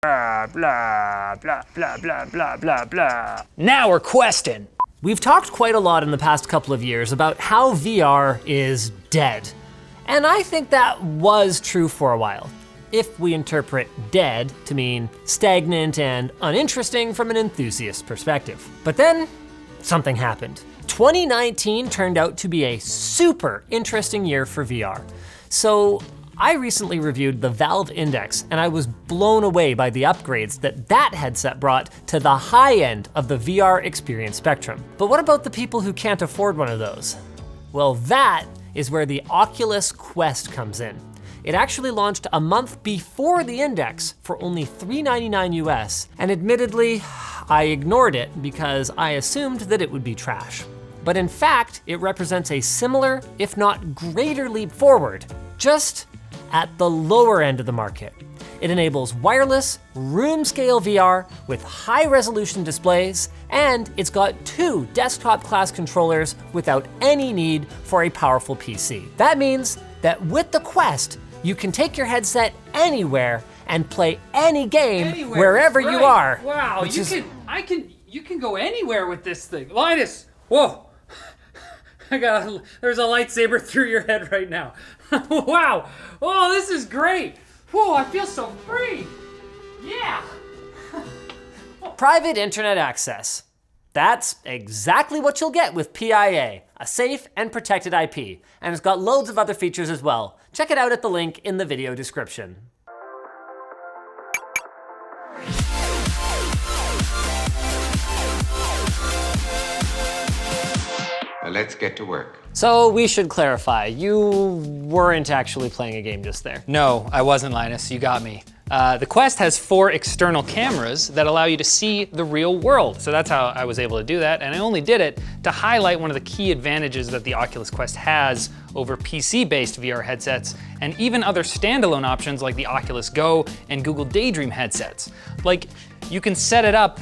Blah, blah, blah, blah, blah, blah, blah, blah. Now we're questing. We've talked quite a lot in the past couple of years about how VR is dead. And I think that was true for a while, if we interpret dead to mean stagnant and uninteresting from an enthusiast perspective. But then something happened. 2019 turned out to be a super interesting year for VR. So I recently reviewed the Valve Index and I was blown away by the upgrades that headset brought to the high end of the VR experience spectrum. But what about the people who can't afford one of those? Well, that is where the Oculus Quest comes in. It actually launched a month before the Index for only $399 US, and admittedly, I ignored it because I assumed that it would be trash. But in fact, it represents a similar, if not greater leap forward, just at the lower end of the market. It enables wireless, room-scale VR with high-resolution displays, and it's got 2 desktop-class controllers without any need for a powerful PC. That means that with the Quest, you can take your headset anywhere and play any game wherever you are. Wow, you can go anywhere with this thing. Linus, whoa. There's a lightsaber through your head right now. Wow, oh, this is great. Whoa, I feel so free. Yeah. Private internet access. That's exactly what you'll get with PIA, a safe and protected IP, and it's got loads of other features as well. Check it out at the link in the video description. Let's get to work. So we should clarify, you weren't actually playing a game just there. No, I wasn't, Linus, you got me. The Quest has 4 external cameras that allow you to see the real world. So that's how I was able to do that. And I only did it to highlight one of the key advantages that the Oculus Quest has over PC-based VR headsets and even other standalone options like the Oculus Go and Google Daydream headsets. Like, you can set it up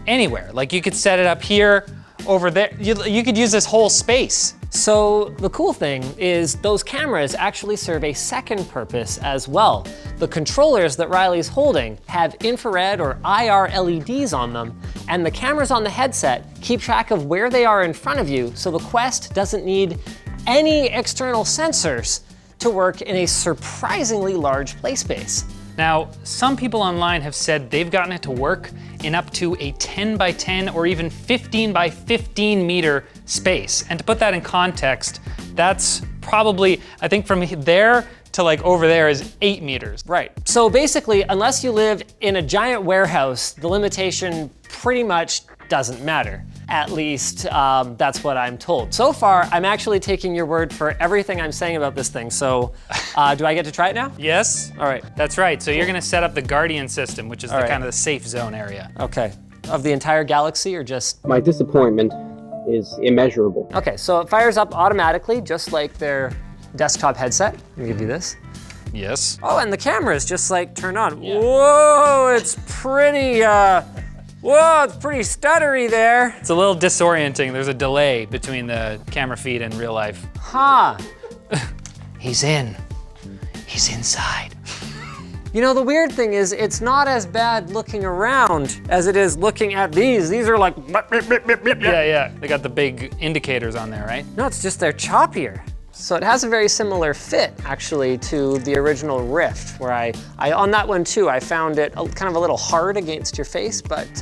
anywhere. Like, you could set it up here, over there. You could use this whole space. So the cool thing is those cameras actually serve a second purpose as well. The controllers that Riley's holding have infrared or IR LEDs on them, and the cameras on the headset keep track of where they are in front of you, so the Quest doesn't need any external sensors to work in a surprisingly large play space. Now, some people online have said they've gotten it to work in up to a 10 by 10 or even 15 by 15 meter space. And to put that in context, that's probably, I think from there to like over there is 8 meters. Right, so basically, unless you live in a giant warehouse, the limitation pretty much doesn't matter. At least that's what I'm told. So far, I'm actually taking your word for everything I'm saying about this thing. So do I get to try it now? Yes. All right. That's right. So you're gonna set up the Guardian system, which is the kind of the safe zone area. Okay. Of the entire galaxy or just? My disappointment is immeasurable. Okay, so it fires up automatically, just like their desktop headset. Let me give you this. Yes. Oh, and the camera is just like turned on. Yeah. Whoa, it's pretty, whoa, it's pretty stuttery there. It's a little disorienting. There's a delay between the camera feed and real life. Huh. He's in. He's inside. You know, the weird thing is it's not as bad looking around as it is looking at these. These are like, Yeah. They got the big indicators on there, right? no, it's just they're choppier. So it has a very similar fit, actually, to the original Rift, where I on that one too, I found it kind of a little hard against your face, but it's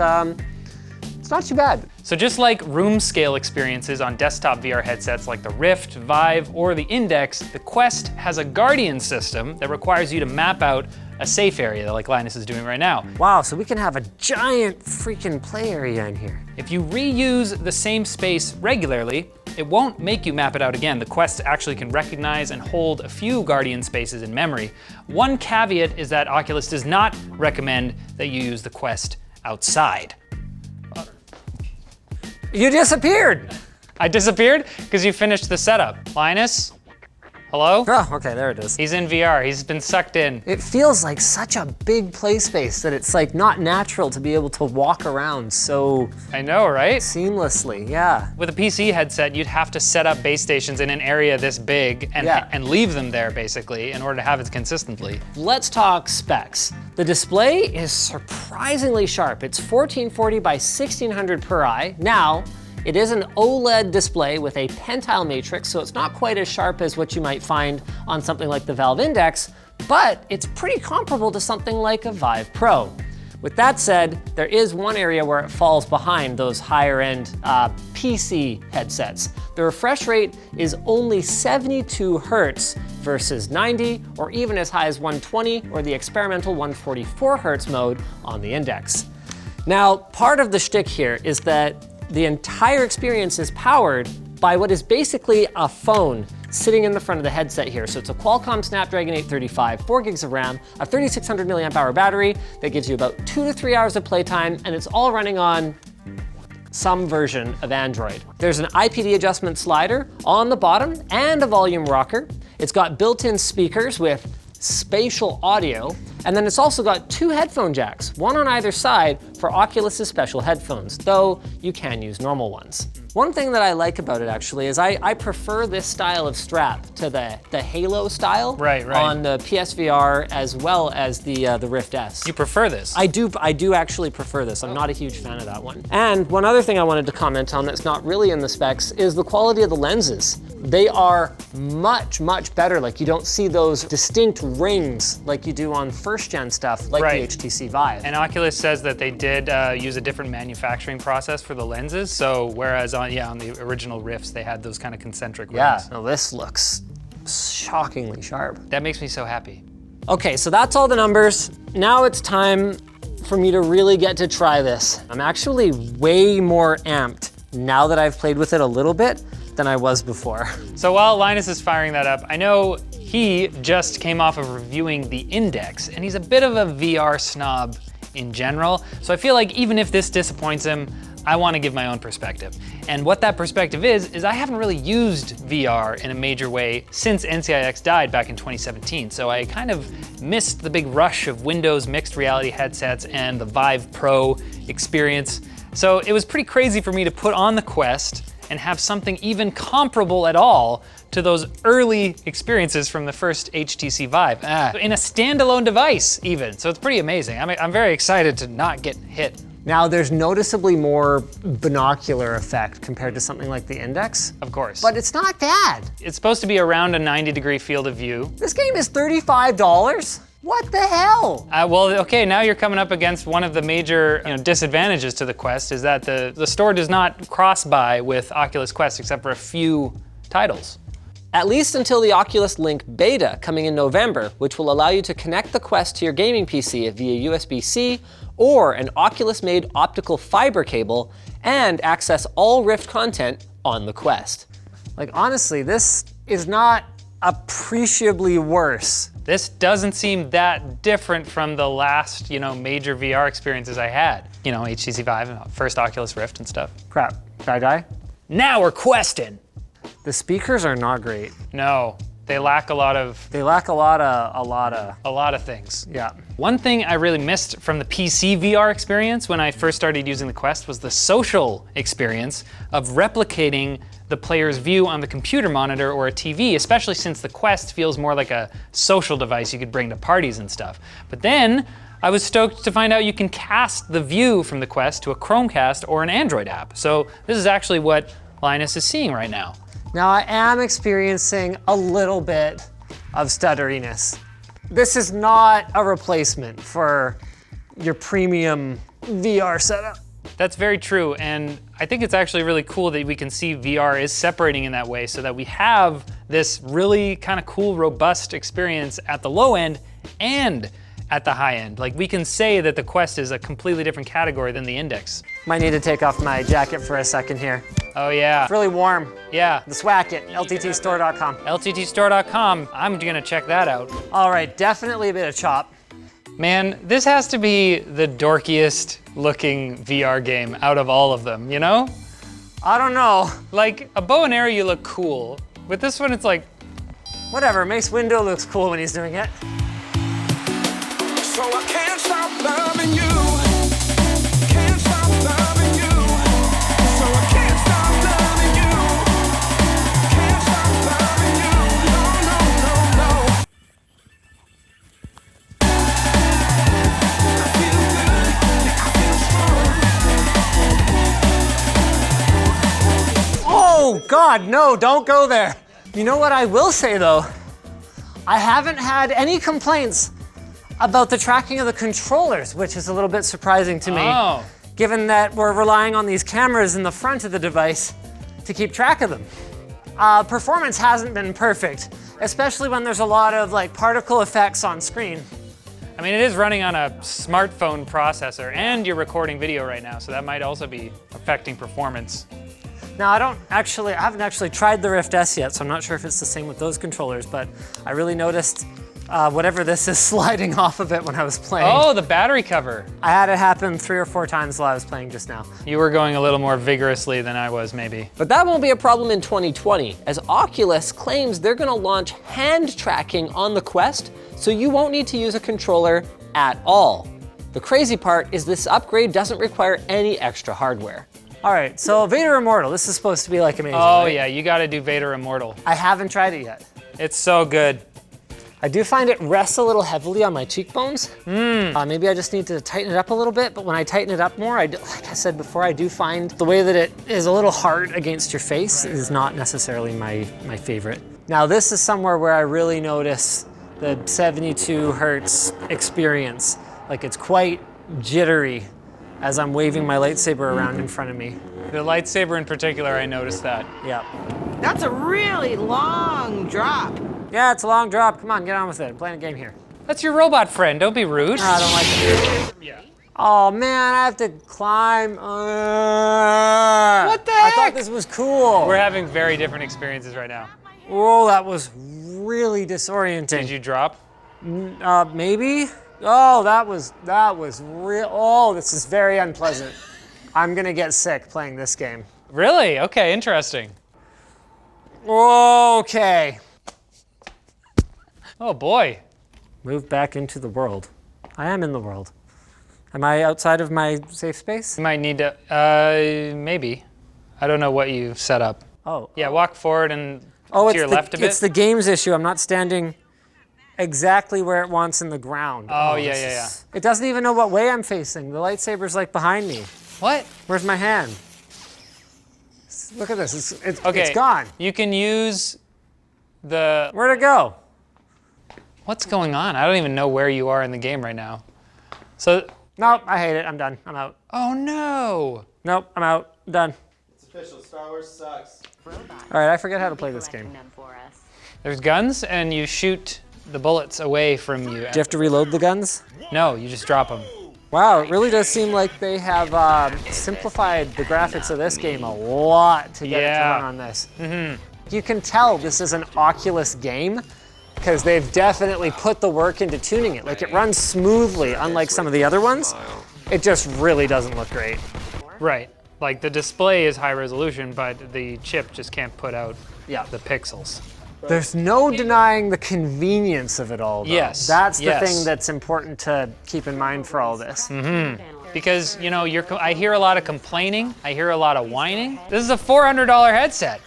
not too bad. So just like room scale experiences on desktop VR headsets like the Rift, Vive, or the Index, the Quest has a Guardian system that requires you to map out a safe area like Linus is doing right now. Wow, so we can have a giant freaking play area in here. If you reuse the same space regularly, it won't make you map it out again. The Quest actually can recognize and hold a few Guardian spaces in memory. One caveat is that Oculus does not recommend that you use the Quest outside. You disappeared. I disappeared because you finished the setup. Linus, Hello? Oh, okay, there it is. He's in VR, he's been sucked in. It feels like such a big play space that it's like not natural to be able to walk around so I know, right? seamlessly, yeah. With a PC headset, you'd have to set up base stations in an area this big and leave them there basically in order to have it consistently. Let's talk specs. The display is surprisingly sharp. It's 1440 by 1600 per eye. Now, it is an OLED display with a pentile matrix, so it's not quite as sharp as what you might find on something like the Valve Index, but it's pretty comparable to something like a Vive Pro. With that said, there is one area where it falls behind those higher end PC headsets. The refresh rate is only 72 Hertz versus 90, or even as high as 120, or the experimental 144 Hertz mode on the Index. Now, part of the shtick here is that the entire experience is powered by what is basically a phone sitting in the front of the headset here. So it's a Qualcomm Snapdragon 835, 4 gigs of RAM, a 3600 milliamp hour battery that gives you about 2 to 3 hours of playtime, and it's all running on some version of Android. There's an IPD adjustment slider on the bottom and a volume rocker. It's got built-in speakers with spatial audio, and then it's also got 2 headphone jacks, one on either side for Oculus's special headphones, though you can use normal ones. One thing that I like about it actually is I prefer this style of strap to the Halo style on the PSVR as well as the Rift S. You prefer this? I do actually prefer this. I'm not a huge fan of that one. And one other thing I wanted to comment on that's not really in the specs is the quality of the lenses. They are much, much better. Like you don't see those distinct rings like you do on first gen stuff like the HTC Vive. And Oculus says that they did use a different manufacturing process for the lenses. So whereas on the original Rifts, they had those kind of concentric rings. Yeah, no, this looks shockingly sharp. That makes me so happy. Okay, so that's all the numbers. Now it's time for me to really get to try this. I'm actually way more amped now that I've played with it a little bit than I was before. So while Linus is firing that up, I know he just came off of reviewing the Index, and he's a bit of a VR snob in general. So I feel like even if this disappoints him, I want to give my own perspective. And what that perspective is I haven't really used VR in a major way since NCIX died back in 2017. So I kind of missed the big rush of Windows mixed reality headsets and the Vive Pro experience. So it was pretty crazy for me to put on the Quest and have something even comparable at all to those early experiences from the first HTC Vive, in a standalone device even. So it's pretty amazing. I'm very excited to not get hit. Now there's noticeably more binocular effect compared to something like the Index. Of course. But it's not bad. It's supposed to be around a 90-degree field of view. This game is $35? What the hell? Well, okay, now you're coming up against one of the major disadvantages to the Quest is that the store does not cross-buy with Oculus Quest except for a few titles. At least until the Oculus Link beta coming in November, which will allow you to connect the Quest to your gaming PC via USB-C or an Oculus-made optical fiber cable and access all Rift content on the Quest. Like honestly, this is not appreciably worse. This doesn't seem that different from the last, major VR experiences I had. HTC Vive and first Oculus Rift and stuff. Crap, did I die? Now we're questing. The speakers are not great. No, they lack a lot of things. Yeah. One thing I really missed from the PC VR experience when I first started using the Quest was the social experience of replicating the player's view on the computer monitor or a TV, especially since the Quest feels more like a social device you could bring to parties and stuff. But then I was stoked to find out you can cast the view from the Quest to a Chromecast or an Android app. So this is actually what Linus is seeing right now. Now I am experiencing a little bit of stutteriness. This is not a replacement for your premium VR setup. That's very true, and I think it's actually really cool that we can see VR is separating in that way so that we have this really kind of cool, robust experience at the low end and at the high end. Like we can say that the Quest is a completely different category than the Index. Might need to take off my jacket for a second here. Oh yeah. It's really warm. Yeah. The SWAC it, lttstore.com. lttstore.com, I'm gonna check that out. All right, definitely a bit of chop. Man, this has to be the dorkiest looking VR game out of all of them, I don't know. Like, a bow and arrow, you look cool. With this one, it's like... Whatever, Mace Windu looks cool when he's doing it. So I can't stop loving you. Can't stop loving you. So I can't stop loving you. Can't stop loving you. No, no, no, no. I feel good. Yeah, I feel strong. Oh God, no, don't go there. You know what I will say though? I haven't had any complaints about the tracking of the controllers, which is a little bit surprising to me, given that we're relying on these cameras in the front of the device to keep track of them. Performance hasn't been perfect, especially when there's a lot of like particle effects on screen. I mean, it is running on a smartphone processor, and you're recording video right now, so that might also be affecting performance. Now, I haven't actually tried the Rift S yet, so I'm not sure if it's the same with those controllers, but I really noticed whatever this is sliding off of it when I was playing. Oh, the battery cover. I had it happen 3 or 4 times while I was playing just now. You were going a little more vigorously than I was, maybe. But that won't be a problem in 2020, as Oculus claims they're gonna launch hand tracking on the Quest, so you won't need to use a controller at all. The crazy part is this upgrade doesn't require any extra hardware. All right, so Vader Immortal, this is supposed to be like amazing, Oh right? yeah, you gotta do Vader Immortal. I haven't tried it yet. It's so good. I do find it rests a little heavily on my cheekbones. Maybe I just need to tighten it up a little bit, but when I tighten it up more, like I said before, I do find the way that it is a little hard against your face is not necessarily my favorite. Now this is somewhere where I really notice the 72 hertz experience. Like it's quite jittery as I'm waving my lightsaber around in front of me. The lightsaber in particular, I noticed that. Yeah. That's a really long drop. Yeah, it's a long drop. Come on, get on with it. I'm playing a game here. That's your robot friend, don't be rude. I don't like it. Yeah. Oh man, I have to climb. What the I heck? thought this was cool. We're having very different experiences right now. Whoa, that was really disorienting. Did you drop? Maybe? Oh, that was real. Oh, this is very unpleasant. I'm gonna get sick playing this game. Really? Okay, interesting. Okay. Oh boy. Move back into the world. I am in the world. Am I outside of my safe space? You might need to, maybe. I don't know what you set up. Oh. Yeah, walk forward and Oh, to your left a bit. it's the game's issue. I'm not standing exactly where it wants in the ground. Oh, this yeah. is- It doesn't even know what way I'm facing. The lightsaber's like behind me. What? Where's my hand? Look at this. It's Okay. gone. You can use the, Where'd it go? what's going on? I don't even know where you are in the game right now. So, Nope, I hate it. I'm done. I'm out. oh no. Nope, I'm out. I'm done. It's official. Star Wars sucks. All right, I forget how to play this game. There's guns and you shoot the bullets away from you. Do you have to reload the guns? No, you just drop them. Wow, it really does seem like they have simplified the graphics of this game a lot to get it to Yeah. run on this. You can tell this is an Oculus game because they've definitely put the work into tuning it. Like it runs smoothly, unlike some of the other ones. It just really doesn't look great. Right. Like the display is high resolution, but the chip just can't put out Yeah. the pixels. There's no denying the convenience of it all, though. Yes, That's the yes. thing that's important to keep in mind for all this. Because, you know, I hear a lot of complaining. I hear a lot of whining. This is a $400 headset.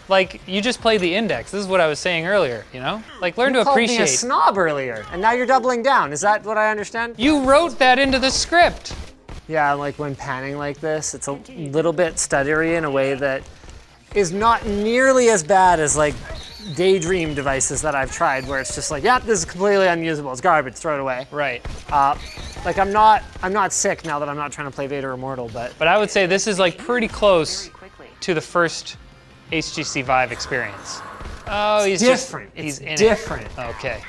Like, you just played the index. This is what I was saying earlier, you know? Like, learn You to called me a appreciate. snob earlier, and now you're doubling down. Is that what I understand? You wrote that into the script. Yeah, like when panning like this, it's a little bit stuttery in a way that is not nearly as bad as like Daydream devices that I've tried, where it's just like, yeah, this is completely unusable. It's garbage. Throw it away. Right. Like I'm not sick now that I'm not trying to play Vader Immortal, but But I would say this is like pretty close to the first HTC Vive experience. Oh, he's different. Just, he's It's in different. It. Okay.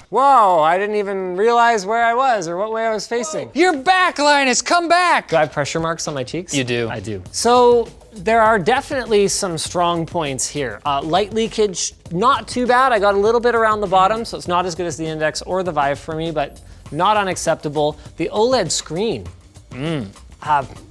Whoa! I didn't even realize where I was or what way I was facing. You're back, Linus. Come back. Do I have pressure marks on my cheeks? You do. I do. So there are definitely some strong points here. Light leakage, not too bad. I got a little bit around the bottom, so it's not as good as the Index or the Vive for me, but not unacceptable. The OLED screen.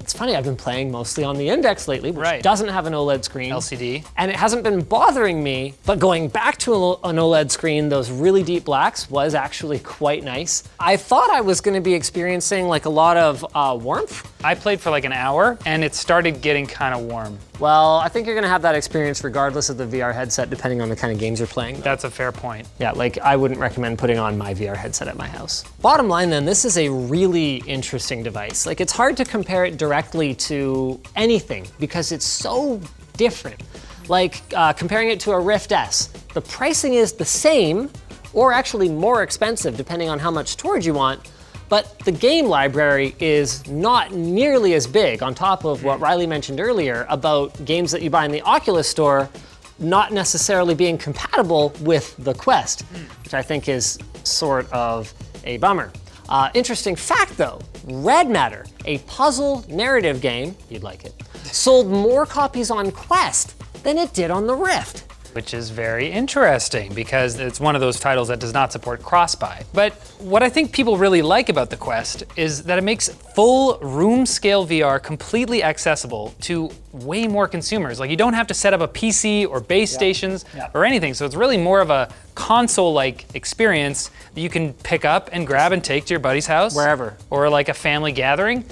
It's funny, I've been playing mostly on the Index lately, which doesn't have an OLED screen. LCD. And it hasn't been bothering me, but going back to an OLED screen, those really deep blacks was actually quite nice. I thought I was gonna be experiencing like a lot of warmth. I played for like an hour and it started getting kind of warm. Well, I think you're gonna have that experience regardless of the VR headset, depending on the kind of games you're playing. That's a fair point. Yeah, like I wouldn't recommend putting on my VR headset at my house. Bottom line then, this is a really interesting device. Like it's hard to compare it directly to anything because it's so different. Like comparing it to a Rift S, the pricing is the same or actually more expensive depending on how much storage you want, but the game library is not nearly as big on top of what Riley mentioned earlier about games that you buy in the Oculus store not necessarily being compatible with the Quest, which I think is sort of a bummer. Interesting fact though, Red Matter, a puzzle narrative game, you'd like it, sold more copies on Quest than it did on the Rift. Which is very interesting because it's one of those titles that does not support cross-buy. But what I think people really like about the Quest is that it makes full room scale VR completely accessible to way more consumers. Like you don't have to set up a PC or base stations or anything. So it's really more of a console-like experience that you can pick up and grab and take to your buddy's house. Wherever. Or like a family gathering.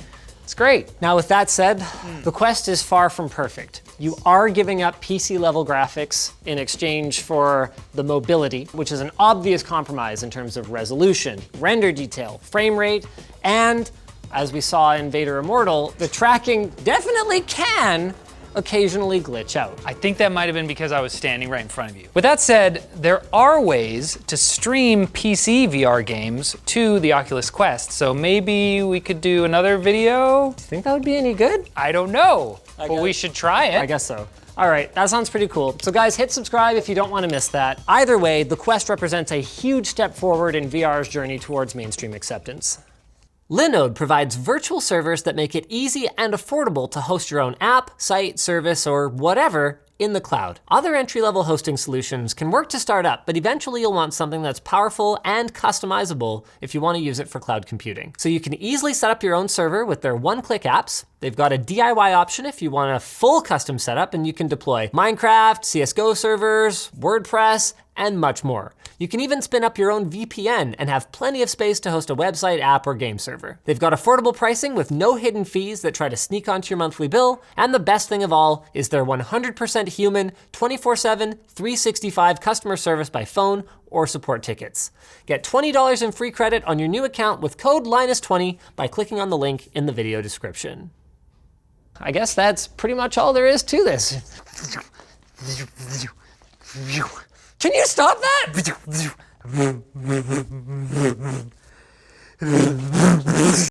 It's great. Now with that said, the Quest is far from perfect. You are giving up PC level graphics in exchange for the mobility, which is an obvious compromise in terms of resolution, render detail, frame rate, and as we saw in Vader Immortal, the tracking definitely can occasionally glitch out. I think that might have been because I was standing right in front of you. With that said, there are ways to stream PC VR games to the Oculus Quest, so maybe we could do another video? Do you think that would be any good? I don't know, but we should try it. I guess so. All right, that sounds pretty cool. So guys, hit subscribe if you don't want to miss that. Either way, the Quest represents a huge step forward in VR's journey towards mainstream acceptance. Linode provides virtual servers that make it easy and affordable to host your own app, site, service, or whatever in the cloud. Other entry-level hosting solutions can work to start up, but eventually you'll want something that's powerful and customizable if you want to use it for cloud computing. So you can easily set up your own server with their one-click apps. They've got a DIY option if you want a full custom setup, and you can deploy Minecraft, CSGO servers, WordPress, and much more. You can even spin up your own VPN and have plenty of space to host a website, app, or game server. They've got affordable pricing with no hidden fees that try to sneak onto your monthly bill, and the best thing of all is their 100% human, 24/7, 365 customer service by phone or support tickets. Get $20 in free credit on your new account with code Linus20 by clicking on the link in the video description. I guess that's pretty much all there is to this. Can you stop that?